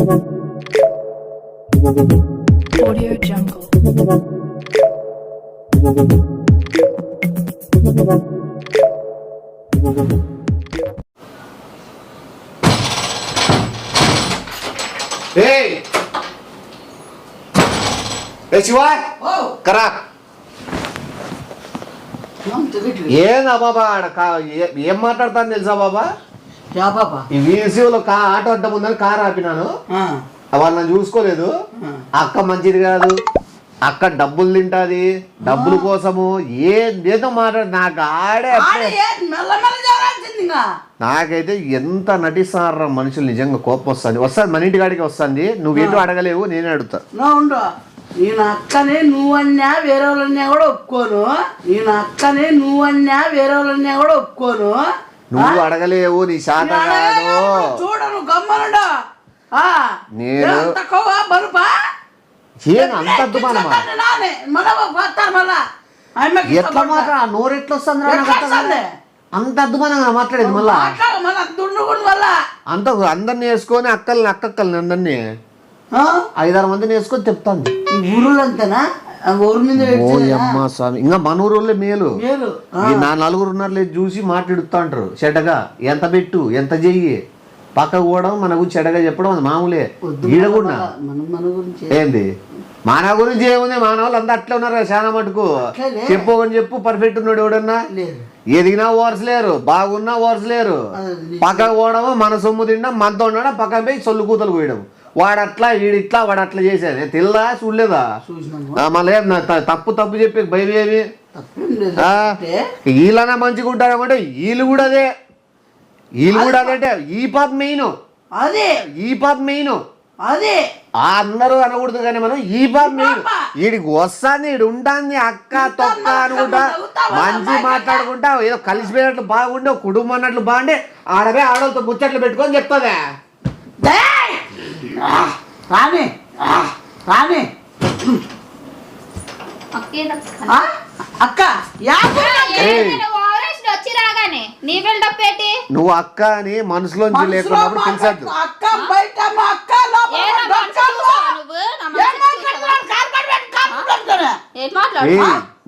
Audio Jungle. Hey! Hey, Shiva కరా ఏందా బాబా ఏం మాట్లాడతాను తెలుసా బాబా ఈ వీసీలో ఆటో అడ్డం ఉందని కారు ఆపినాను వాళ్ళు నన్ను చూసుకోలేదు అక్క మంచిది కాదు అక్క డబ్బులు తింటాది డబ్బుల కోసము ఏదో మాట్లాడు నాకు నాకైతే ఎంత నటిస్తారా మనుషులు నిజంగా కోపం వస్తుంది మన ఇంటి కాడికి వస్తుంది నువ్వేటో అడగలేవు నేనే అడుగుతా నేను అక్కనే నువ్వన్నా వేరే వాళ్ళన్నా కూడా ఒప్పుకోను నువ్వు అడగలేవు నీ శాతం కాదు చూడను గమ్మనుడా నేను అంత అద్దుమానమా ఎట్లా మాట్లా నోరు ఎట్లా వస్తుంది అంత అద్దుమానంగా మాట్లాడేది మళ్ళా అంత అందరిని వేసుకొని అక్కల్ని అందరినీ 5-6 మందిని వేసుకొని చెప్తాను ఊరులో అంతేనా ఊరు మీద అమ్మా స్వామి ఇంకా మన ఊరు మేలు నా 4 ఉన్నారు చూసి మాట్లాడుతా అంటారు చెడ్డగా ఎంత పెట్టు ఎంత చెయ్యి పక్కకు పోవడం మన గురించి చెడ్డగా చెప్పడం అది మామూలే ఈడ కూడా ఏంది మన గురించి ఏముంది మన వాళ్ళు అంతా అట్లా ఉన్నారు కదా చాలా మటుకు చెప్పుకొని చెప్పు పర్ఫెక్ట్ ఉన్నాడు ఎవడన్నా ఎదిగినా ఓర్స్ లేరు బాగున్నా ఓర్స్ లేరు పక్కకు పోవడము మన సొమ్ము తినడం మనతో ఉండడం పక్కన పోయి సొల్లు కూతలు పోయడం వాడట్లా వీడిట్లా వాడు అట్లా చేసేది తెల్లా చూడలేదా మళ్ళీ తప్పు చెప్పి భయం ఏమి వీళ్ళన్నా మంచిగా ఉంటారు అంటే వీళ్ళు కూడా అదే అంటే ఈ పాప మెయిన్ అదే అందరూ అనకూడదు కానీ మనం ఈ పాప మెయిన్ వీడికి వస్తాంది వీడు ఉంటుంది అక్క తొక్క అనుకుంటా మంచి మాట్లాడుకుంటా ఏదో కలిసిపోయినట్లు బాగుండే కుటుంబం అన్నట్లు బాగుండే ఆడవే ఆడలతో ముచ్చట్లు పెట్టుకొని చెప్తాదే నువ్వు అక్క అని మనసులోంచి లేకున్నప్పుడు తెలిసద్దు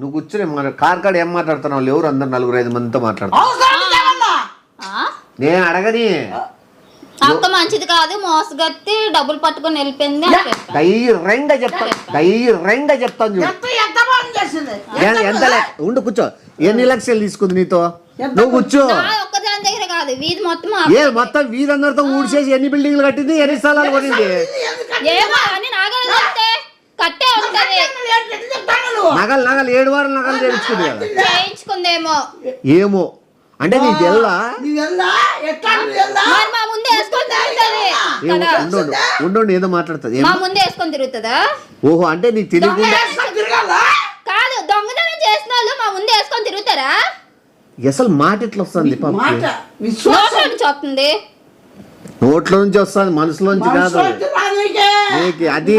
నువ్వు కూర్చుని కార్కాడ ఏం మాట్లాడుతున్నావు ఎవరు అందరు 4-5 మందితో మాట్లాడుతున్నావు నేను అడగని అక్క మంచిది కాదు మోసగత్తి డబ్బులు పట్టుకొని వెళ్ళిపోయింది ధైర్యంగా చెప్తాను ఎంత ఉండు కూర్చో ఎన్ని లక్షలు తీసుకుంది నీతో నువ్వు కూర్చో ఒక్కదాని దగ్గర కాదు వీధి మొత్తం మొత్తం వీధి అందరితో ఊడ్చేసి ఎన్ని బిల్డింగ్లు కట్టింది ఎన్ని స్థలాలు కొనింది కట్టే ఉంటది నగలు 7 వారాలు నగలు చేయించుకుంది కదా చేయించుకుందేమో ఏమో అంటే నీకు తెల్లా ఉండు ఏదో మాట్లాడుతుంది మా ముందే వేసుకొని తిరుగుతుందా ఓహో అంటే నీకు తెలియకుండా కాదు దొంగతనం చేసిన వాళ్ళు మా ముందే వేసుకొని తిరుగుతారా అసలు మాట ఎట్లా వస్తుంది వస్తుంది నోట్లో నుంచి వస్తుంది మనసులోంచి కాదు అది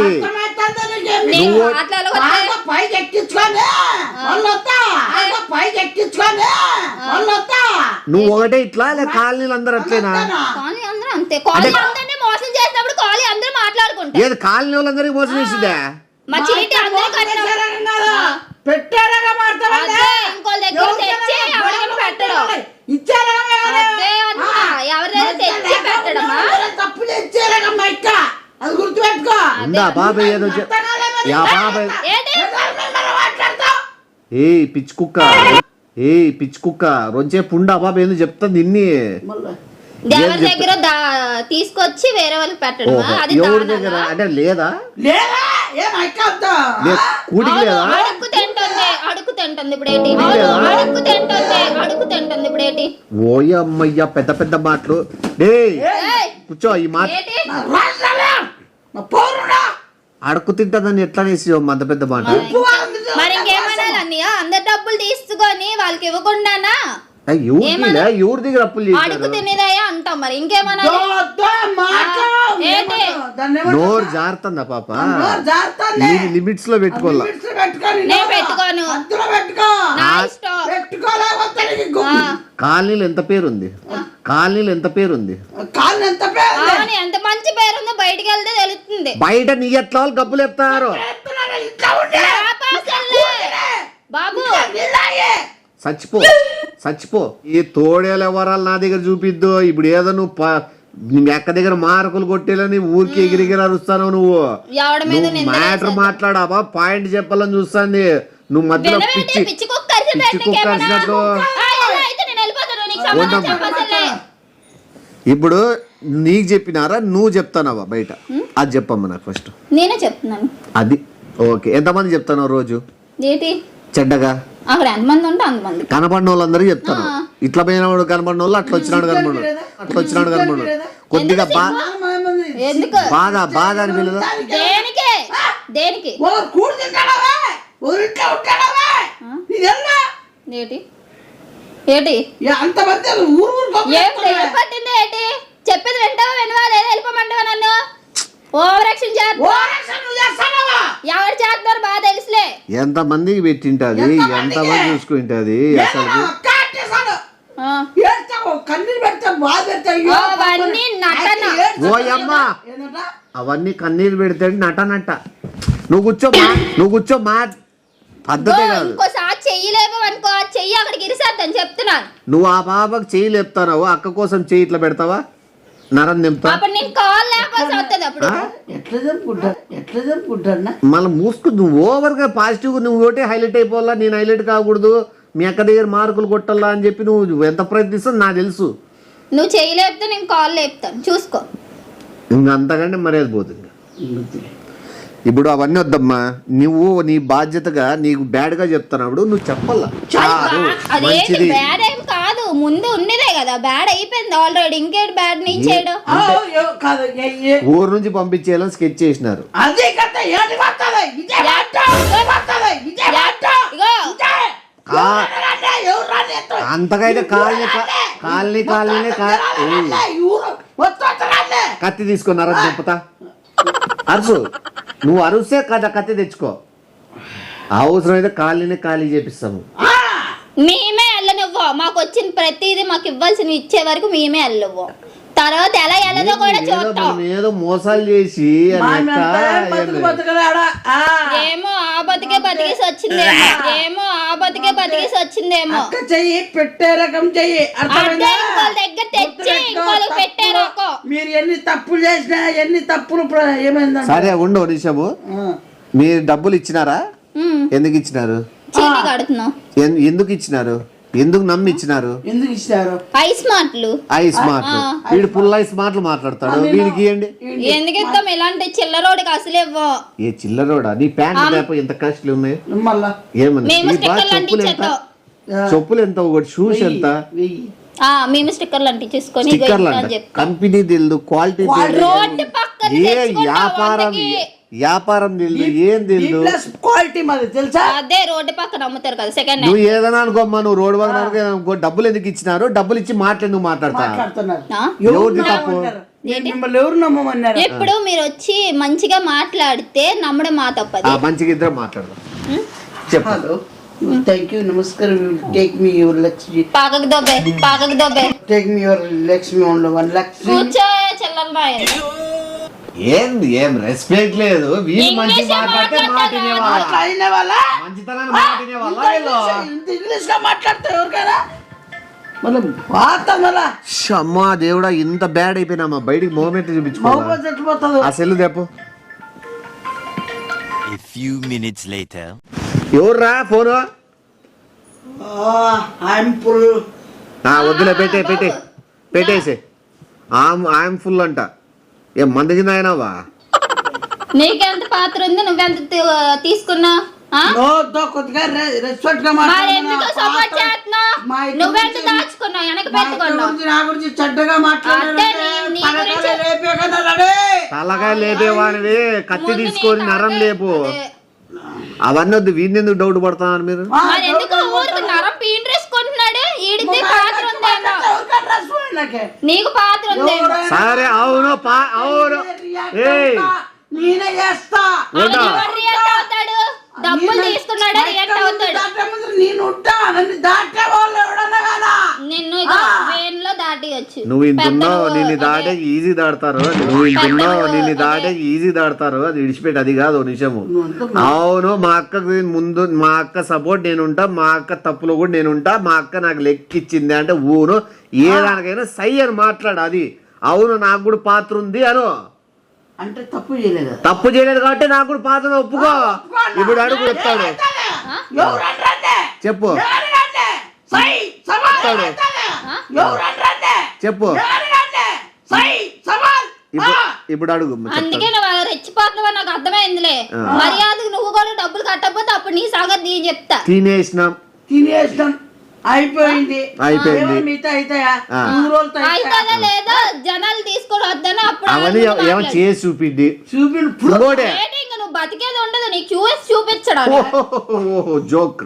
నువ్వు ఒకటే ఇట్లా లేదా కాలనీలు అందరూ అట్లేనా అంతే కాలనీ మోసం చేసినప్పుడు కాలనీ అందరూ మాట్లాడుకుంటారు ఏది కాలనీ వాళ్ళందరికీ మోసం చేసిందా మా చీటి అందరూ పిచ్చి కుక్క రొంచే పుండా బాబు ఏందో చెప్తాను నిన్ని ఎవరి దగ్గర తీసుకొచ్చి వేరే వాళ్ళకి పెట్టడం ఎవరి దగ్గర అంటే లేదా కూటికి లేదా అడుగు తింటుంది ఇప్పుడేటి ఓయమ్మయ్యా పెద్ద మాటలు కూర్చో ఈ మాట అడుక్కు తింటుందని ఎట్లా వేసి అంత పెద్ద మాట మరి ఇంకేమనాలి అన్నయ్య అందరు డబ్బులు తీసుకొని వాళ్ళకి ఇవ్వకుండానా ఎవరి దగ్గర అప్పులు అడుగు తినేదయ్యా అంటాం మరి ఇంకేమన్నా నోరు జారుతుందా పాప లిమిట్స్ లో పెట్టుకోవాలి కాలనీలో ఎంత పేరుంది వల్ల ఎంత పేరు అవును, ఎంత మంచి పేరుందో బయటికి వెళ్తే తెలుస్తుంది. బయట నీ ఎట్లా వాళ్ళు గబ్బులు చెప్తారు. ఇట్లా ఉండే లేపాసల్లే. బాబు చచ్చిపో చచ్చిపో. ఈ తోడేలు ఎవరాలు నా దగ్గర చూపిద్దు. ఇప్పుడు ఏదో నువ్వు నీ ఎక్క దగ్గర మార్కులు కొట్టేలని ఊరికి ఎగిరిగిరి అరుస్తాను. నువ్వు ఎవడి మీద నింద మ్యాటర్ మాట్లాడావా, పాయింట్ చెప్పాలని చూస్తాంది. నువ్వు మధ్యలో పిచ్చి పిచ్చి కుక్క అరిచి పిచ్చి కుక్క అరిచినట్టు. అయితే నేను వెళ్ళిపోతాను, నీకు సంబంధం చెప్పాల్సిందే. ఇప్పుడు నీకు చెప్పినారా నువ్వు చెప్తానవా బయట? అది చెప్పమ్మా నాకు ఫస్ట్. నేనే చెప్తున్నాను. అది ఓకే. ఎంతమంది చెప్తాను రోజు ఏంటి చెడ్డగా? అక్కడ ఎంతమంది ఉంటే అంతమంది కనపడిన వాళ్ళందరికీ చెప్తాను. ఇట్లా పోయినవాడు కనపడిన వాళ్ళు, అట్లా వచ్చినాడు కనపడు, అట్లా వచ్చినాడు కనపడు. కొద్దిగా ఎందుకు బాధ బాధ అనిపించదా? దేనికి దేనికి కూడి తింటాడవా ఇంట్లో ఉంటాడవా ఏంటి ఏంటి అంతమంది ఊరు ఏం పట్టింది ఏంటి? చెప్పేది వింటావా వినవా లేదా వెళ్ళిపోమంటావా నన్ను? ఓవర్ యాక్షన్ ఎవరు చేస్తున్నారు బాగా తెలుసులే. ఎంత మందికి పెట్టింటది, ఎంత మంది చూసుకుంటది అసలు. కన్నీరు పెడతా బాధ పెడతా అవన్నీ నటన. ఓయమ్మా అవన్నీ కన్నీరు పెడతాడు నట. నువ్వు కూర్చో మా పద్ధతే కాదు. ఇంకోసారి చెయ్యలేము అనుకో, చెయ్యి అక్కడికి ఇరిసేద్దని చెప్తున్నాను. నువ్వు ఆ బాబాకి చెయ్యి లేపుతావు, అక్క కోసం చెయ్యి ఇట్లా పెడతావా? నరం నింపుతా. అప్పుడు నేను కాల్ లేకపోతే వస్తుంది. అప్పుడు ఎట్లా చెప్పుకుంటా మళ్ళీ మూసుకు. నువ్వు ఓవర్ గా పాజిటివ్ నువ్వు ఒకటే హైలైట్ అయిపోవాలా, నేను హైలైట్ కాకూడదు, మీ అక్క దగ్గర మార్కులు కొట్టాలా అని చెప్పి నువ్వు ఎంత ప్రయత్నిస్తావు నాకు తెలుసు. నువ్వు చెయ్యి లేపితే నేను కాల్ లేపుతాను, చూసుకో. ఇంకంతకంటే మర్యాద పోతుంది. ఇప్పుడు అవన్నీ వద్దమ్మా. నువ్వు నీ బాధ్యతగా నీకు బ్యాడ్ గా చెప్తున్నప్పుడు నువ్వు చెప్పాలా. అదేంటి బ్యాడ్ ఏం కాదు, ముందు ఉన్నదే కదా, బ్యాడ్ అయిపోయింది ఆల్రెడీ. ఇంకేంటి బ్యాడ్ నీ చేయడం? ఊరు నుంచి పంపించేయాలని స్కెచ్ చేసినారు. అంతకైతే కాలనీ కత్తి తీసుకున్నారా దింపుతా. అరుసు, నువ్వు అరుస్తే కదా కత్తి తెచ్చుకో. అవసరం అయితే ఖాళీ చేపిస్తాము. మేమే వెళ్ళనివ్వు, మాకు వచ్చిన ప్రతిదీ మాకు ఇవ్వాల్సినవి ఇచ్చే వరకు మేమే వెళ్ళవు. తర్వాత ఎలా వెళ్ళదో కూడా చూస్తాం. ఏదో మోసాలు చేసి ఏమో ఆ బతికే బతికేసి వచ్చిందేమో చెయ్యి పెట్టే రకం చెయ్యి దగ్గర తెచ్చి ఇంకోళ్ళకి పెట్టే రకం. మీరు ఎన్ని తప్పులు చేసినా ఎన్ని తప్పులు ఏమైందంటే సరే ఉండు నిమిషము. మీరు డబ్బులు ఇచ్చినారా? ఎందుకు ఇచ్చినారు? ఎందుకు ఇచ్చినారు? ఎందుకు నమ్మి ఇచ్చినారు? ఎందుకు ఇచ్చినారు? ఐస్ మాటలు వీడు ఫుల్ ఐస్ మాటలు మాట్లాడతాడు. వీడికి ఇవ్వండి. ఎందుకు ఇస్తాం? ఇలాంటి చిల్లరోడికి అసలు ఇవ్వం. ఏ చిల్లరోడా? నీ ప్యాంట్ ఎంత కాస్ట్లీ ఉన్నాయి? చెప్పులు ఎంత? ఒకటి షూస్ ఎంత? మేము స్టిక్కర్లు అంటించేసుకొని కంపెనీ తెలుదు, క్వాలిటీ రోడ్డు పక్కన వ్యాపారం తెలుదు, ఏం తెలుదు. క్వాలిటీ మాది తెలుసా? అదే రోడ్డు పక్కన అమ్ముతారు కదా సెకండ్. నువ్వు ఏదైనా అనుకోమ్మా, నువ్వు రోడ్డు పక్కన డబ్బులు ఎందుకు ఇచ్చినారు? డబ్బులు ఇచ్చి నువ్వు మాట్లాడుతున్నారు. ఎవరిది తప్పు? ఎవరు నమ్మమన్నారు? ఎప్పుడు మీరు వచ్చి మంచిగా మాట్లాడితే నమ్మడం మా తప్పది. మంచిగా ఇద్దరు మాట్లాడదాం. చెప్పాలి. Thank you, namaskar. We will take me your Lakshmi. Pakak dobe. Take me your Lakshmi only one Lakshmi. కూర్చో చెల్లమ్మాయి. ఏం రెస్పెక్ట్ లేదు. వీళ్ళు మంచి మాట్లాడితే మాట్లాడేవాళ్ళ మంచితనాన్ని మాట్లాడేవాళ్ళ ఇంగ్లీష్ గా మాట్లాడతా ఎవరికైనా మనం పాత మళ్ళా. అమ్మా దేవుడా, ఇంత బ్యాడ్ అయిపోయినామా? బయటికి మూమెంట్ చూపించుకోవాలి. ఆ సెల్లు తెప్పు. A few minutes later. ఎవర్రా ఫోను? వద్దులే, పెట్టేసి. ఐఎమ్ ఫుల్ అంట. ఏం మంది కింద అయినావా? నీకెంత పాత్ర ఉంది? నువ్వెంత తీసుకున్నా? నువ్వెంత దాచుకున్నావు? వెనక పెట్టుకున్నావు. తలకాయ లేపేవాడివి, కత్తి తీసుకొని నరం లేపు. అవన్నీ వద్దు. వీడిని ఎందుకు డౌట్ పడుతున్నారు మీరు? నీకు పాత్ర ఉంది. సరే అవును డబ్బులు తీసుకున్నాడే రియాక్ట్ అవుతాడు. నేను ఉంటా నన్ను దాటే వాళ్ళు ఎవడన్నా కదా నిన్ను వేన్లో దాటియొచ్చు. నువ్వు ఇంతున్నావు నిన్ను దాటే ఈజీ దాడతారు. నువ్వు ఇంతున్నావు నిన్ను దాటే ఈజీ దాడతారు. అది విడిచిపెట్టి అది కాదు నిజము. అవును మా అక్కకి ముందు మా అక్క సపోర్ట్ నేనుంటా, మా అక్క తప్పులో కూడా నేనుంటా, మా అక్క నాకు లెక్కిచ్చింది అంటే ఊను ఏ దానికైనా సై అని మాట్లాడు. అది అవును నాకు కూడా పాత్ర ఉంది అను. అంటే తప్పు చేయలేదు, తప్పు చేయలేదు కాబట్టి నాకు కూడా పాత్ర ఒప్పుకో. ఇప్పుడు అడుగు చెప్తాడు, చెప్పు చెప్పు ఇప్పుడు అడుగు. అందుకే నువ్వు రెచ్చిపోతున్నావా నాకు అర్థమైందిలే. మర్యాదకు నువ్వు కూడా డబ్బులు కట్టకపోతే అప్పుడు నీ సంగతి నేను చెప్తా. తినేసినాం అయిపోయింది అయిపోయింది అయిపోదా లేదా జనాలు తీసుకొని వద్దని అప్పుడు అవన్నీ ఏమో చేసి చూపింది నువ్వు బతికేది ఉండదు, నీకు చూపించడం జోక్.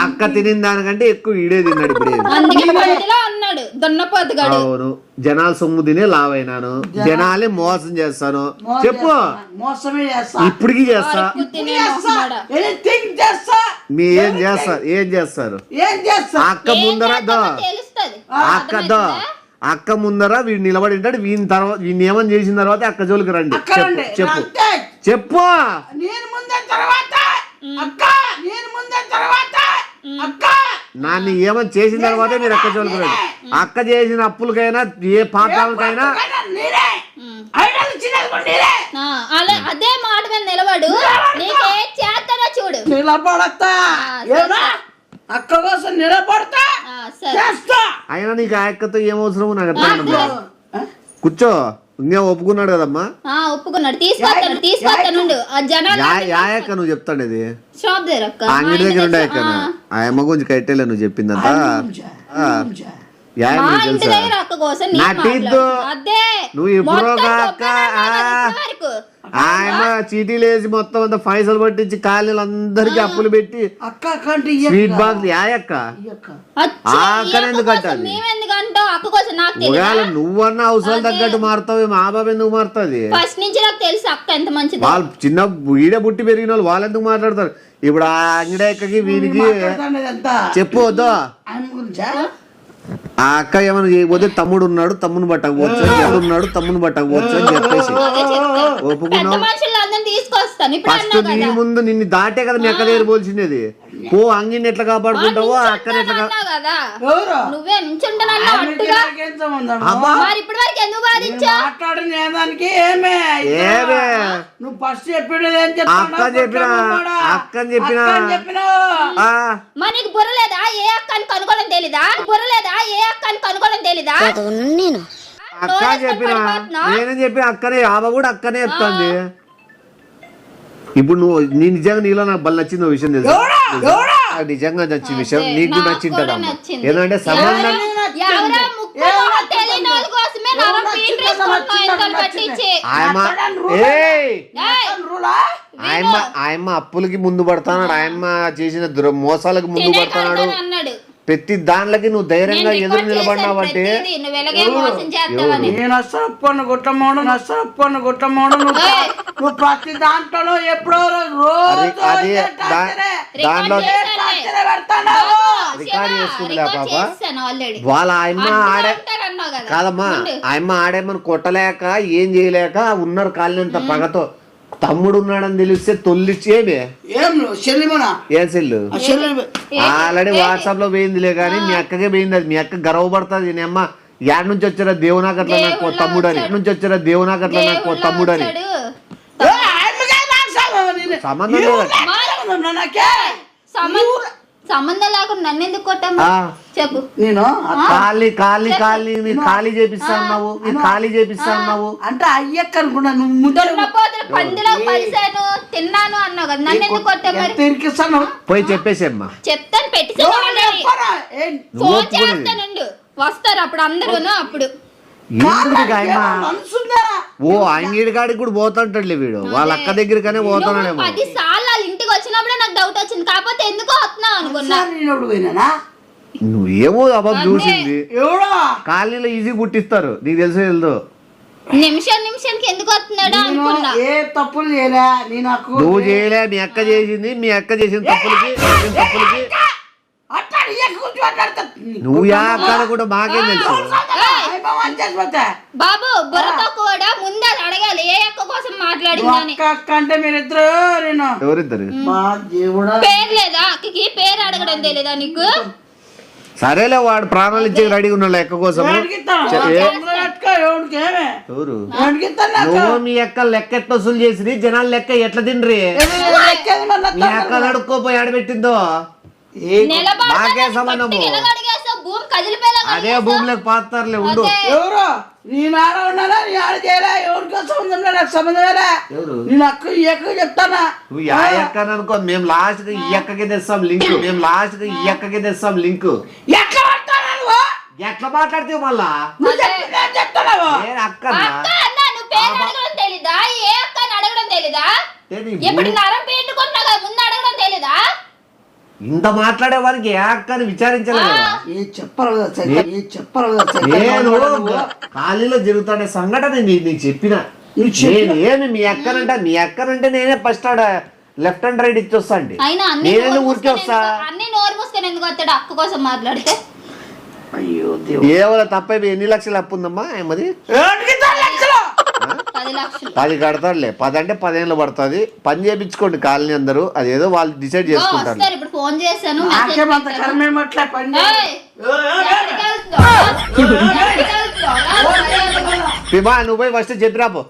అక్క తినిన దానికంటే ఎక్కువ ఈడే తిన్నాడు ఇప్పుడు. అందుకే మధ్యలో అన్నాడు దున్నపోతుగాడు. అవును జనాల సొమ్ము తినే లావైనాను, జనాలే మోసం చేస్తాను చెప్పు. మోసమే చేస్తా, ఇప్పటికి చేస్తా. మీ ఏం చేస్తారు ఏం చేస్తారు? అక్క ముందర అక్క ముందర వీడు నిలబడి ఉంటాడు. వీని తర్వాత వీడిని ఏమని చేసిన తర్వాత అక్క జోలికి రండి చెప్పు చెప్పు. నాన్ని ఏమని చేసిన తర్వాత మీరు అక్క జోలికి రండి. అక్క చేసిన అప్పులకైనా ఏ పాపాలకైనా అదే మాట మీద నిలబడు. నీకే చేస్తానో చూడు. నిలబడతా అక్క కోసం నిలబడతా. అయినా నీకు ఆ అక్కతో ఏమవసరము నాకు అర్థం. కూర్చో ఇంకా ఒప్పుకున్నాడు కదమ్మా. ఒప్పుకున్నాడు, తీసుకొస్తాను. యాయక్క నువ్వు చెప్తాడు ఇది షాప్ దగ్గర అంగడి దగ్గర ఉండే అక్క. ఆ అమ్మ గురించి కట్టేలే నువ్వు చెప్పిందంతా. నువ్వు ఎప్పుడో అక్క ఆయన చీటీలు వేసి మొత్తం అంతా పైసలు పట్టించి కాలనీలు అందరికి అప్పులు పెట్టి స్వీట్ బాక్స్ యాయక్క ఎందుకు కట్టాలి? ఒకవేళ నువ్వన్నా అవసరాలు తగ్గట్టు మారుతావు, మా బాబు ఎందుకు మారుతుంది? వాళ్ళు చిన్న ఈడే పుట్టి పెరిగిన వాళ్ళు వాళ్ళెందుకు మాట్లాడతారు? ఇప్పుడు ఆ అంగడక్కకి వీరికి చెప్పు వద్దు. ఆ అక్క ఏమైనా చేయకపోతే తమ్ముడు ఉన్నాడు తమ్ముని పట్టకపోవచ్చు, ఎవడు ఉన్నాడు తమ్ముని పట్టకపోవచ్చు అని చెప్పేసి ఒప్పుకున్నావు. ఫస్ట్ నీ ముందు నిన్ను దాటే కదా మీ అక్క దగ్గర పోల్చిండేది. పో అంగిని ఎట్లా కాపాడుకుంటావో అక్కని ఎట్లా అక్క చెప్పినా మనకి బుర్రలేదా? ఏ అక్కని కనుగోలని తెలీదా? బుర్రలేదా? ఏ అక్కని కనుగోలని తెలీదా? అక్క చెప్పినా నేనేం చెప్పిన అక్కనే ఆమె కూడా అక్కనే చెప్తాంది. ఇప్పుడు నువ్వు నీ నిజంగా నీలో నాకు బల్ నచ్చింది విషయం తెలుసు. నిజంగా నచ్చిన విషయం నీకు నచ్చింటదా? ఎందుకంటే సంబంధం ఆయమ్మ అప్పులకి ముందు పడతాడు, ఆయమ్మ చేసిన మోసాలకు ముందు పడతాడు. ప్రతి దాంట్లోకి నువ్వు ధైర్యంగా ఎదురు నిలబడినావంటే నువ్వు ప్రతి దాంట్లో ఎప్పుడో అదే దాంట్లో రికార్డ్ చేసుకుందిలే పాప. వాళ్ళ ఆయమ్మ ఆడే కాదమ్మా, ఆయమ్మ ఆడేమని కొట్టలేక ఏం చేయలేక ఉన్నారు కాలినంత పగతో. తమ్ముడు ఉన్నాడని తెలిస్తే తొలిచ్చేమే ఏం సెల్లు ఆల్రెడీ వాట్సాప్ లో పోయిందిలే కానీ మీ అక్కకే పోయింది. అది మీ అక్క గర్వపడుతుంది. నేను అమ్మ యాడ్ నుంచి వచ్చారా దేవునాకట్లా నాకు తమ్ముడు అని, నుంచి వచ్చారా దేవునాకట్లా నాకు తమ్ముడు అని. సంబంధం సంబంధం లేకుండా నన్ను ఎందుకు కొట్టమ్మా చెప్పు. నేను ఖాళీ చేపిస్తాను ఖాళీ చేపిస్తాను అంటే అయ్యక్క అనుకున్నా. నువ్వు పందిలో కలిసాను తిన్నాను అన్నావు కదా, నన్ను ఎందుకు కొట్టాను? పోయి చెప్పేసేమ్మా. చెప్తాను పెట్టి ఫోన్ చేస్తానండు వస్తారు అప్పుడు అందరూ. అప్పుడు ఓ అంగిడి కాడికి కూడా పోతుంటాడులే వీడు, వాళ్ళ అక్క దగ్గరకనే పోతున్నాడేమో. 10 సార్లు వాళ్ళ ఇంటికి వచ్చినప్పుడే నాకు డౌట్ వచ్చింది. కాకపోతే ఎందుకో వస్తున్నావు అనుకున్నా. నువ్వేమో అబ్బాబు చూసింది కాలనీలో ఈజీ పుట్టిస్తారు నీకు తెలుసు. వెళ్దు నిమిషానికి ఎందుకు వస్తున్నాడు నేను అనుకున్నా. ఏ తప్పులు చేయలే. నేను అక్క నువ్వు చేయలే, మీ అక్క చేసింది. మీ అక్క చేసిన తప్పులకి అట్లా ఈ అక్క గురించి మాట్లాడతా. నువ్వు యా అక్క కూడా మాకేం తెలుసు. బాబు బుర్రతో కూడా ముందు అది అడగాలి ఏ అక్క కోసం మాట్లాడిందని. అక్క అంటే మీరిద్దరు నేను ఎవరిద్దరు? మా దేవుడా. పేరు లేదా అక్కకి? పేరు అడగడం తెలీదా నీకు? సరేలే, వాడు ప్రాణాలు ఇచ్చే రెడీ ఉన్నాడు ఎక్క కోసం. ఎవరు? నువ్వు మీ అక్క లెక్క ఎట్లా వసూలు చేసి జనాలు లెక్క ఎట్లా తిండ్రి? మీ అక్క అడుక్కోపోయి ఆడబెట్టిందో నాకే సంబంధము. అదే భూమిలోకి పాతారులే ఉండు. ఎవరు నేను ఆడ ఉన్నానా? నేను ఆడ చేయలే. ఎవరికో సంబంధం లేదు, నాకు సంబంధం లేదా? నేను అక్క ఈ అక్క చెప్తానా? నువ్వు యా అక్క అనుకో, మేము లాస్ట్ కి ఈ అక్కకి తెస్తాం లింక్. మేము లాస్ట్ కి ఈ అక్కకి తెస్తాం లింక్. ఎట్లా పడతానా నువ్వు? ఎట్లా మాట్లాడితే మళ్ళా చెప్తున్నావు అక్క తెలీదా? ఏ అక్క అడగడం తెలీదా? ఇప్పుడు నరం పిండుకుంటున్నా కదా, ముందు అడగడం తెలీదా? ఇంత మాట్లాడే వారికి ఏ అక్క అని విచారించలేదు. నేను ఖాళీలో జరుగుతాడే సంఘటన నీకు చెప్పిన. నేనేమి మీ అక్కనంటే నేనే ఫస్ట్ ఆడ లెఫ్ట్ అండ్ రైట్ ఇచ్చొస్తా అండి. నేనే ఊరికే వస్తా. అన్ని నోరు మూసుకొని ఎందుకు వస్తాడు అక్క కోసం మాట్లాడితే? అయ్యో ఏవో తప్పైపోయి ఎన్ని లక్షలు అప్పు ఉందమ్మా ఏమది? 10 లక్షలు. 10 కడతాడులే. 10 అంటే 10 ఏళ్ళు పడుతుంది. పని చేయించుకోండి కాలనీ అందరూ. అదేదో వాళ్ళు డిసైడ్ చేసుకుంటారు. ఇప్పుడు ఫోన్ చేశాను. నువ్వు పోయి ఫస్ట్ చెప్పిరాపో.